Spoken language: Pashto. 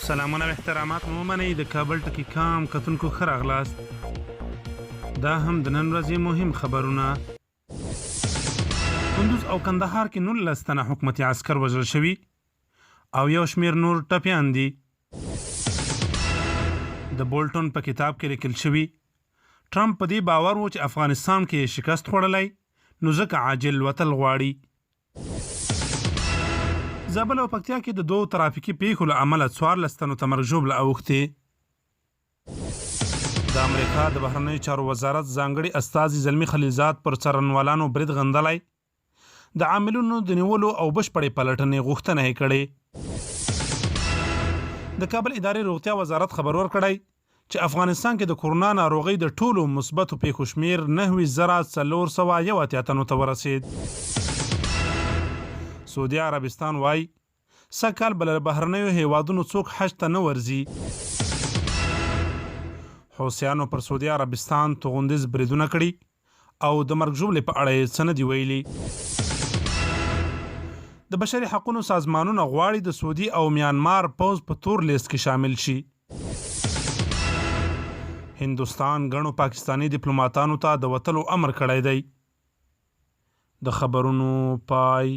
سلامونه او احترامات مو منئ د کابل ټکی کام کتونکو ښه راغلاست. دا هم د نن ورځې مهم خبرونه. کندوز او کندهار کې 19 تنه حکومتي عسکر وژل شوي او یو شمیر نور ټپیان دي. د بولټون په کتاب کې لیکل شوي ټرمپ په دې باور و چې افغانستان کې شکست خوړلی نو ځکه عاجل وتل غواړي. زابل او پکتیا کې د 2 ترافیکي پیښو له امله 14 تنو ته مرګ ژوبله اوښتې. د امریکا د بهرنیو چارو وزارت ځانګړي استازي زلمي خلیلزاد پر څارنوالانو برید غندلی، د عاملونو د نیولو او بشپړې پلټنې غوښتنه یې کړې. د کابل ادارې روغتیا وزارت خبر ورکړی چې افغانستان کې د کورونا ناروغۍ د ټولو مثبتو پیښو شمیر 9481 تنو ته ورسید. سعودي عربستان وای سږ کال به له بهرنیو هیوادونو څوک حج ته نه ورځي. حوثیانو پر سعودي عربستان توغندیز بریدونه کړي او د مرګ ژوبلې په اړه یې څه نه دي ویلي. د بشري حقونو سازمانونه غواړي د سعودي او میانمار پوځ په تور لیست کې شامل شي. هندوستان ګڼو پاکستاني ډیپلوماتانو ته د وتلو امر کړی دی. د خبرونو پای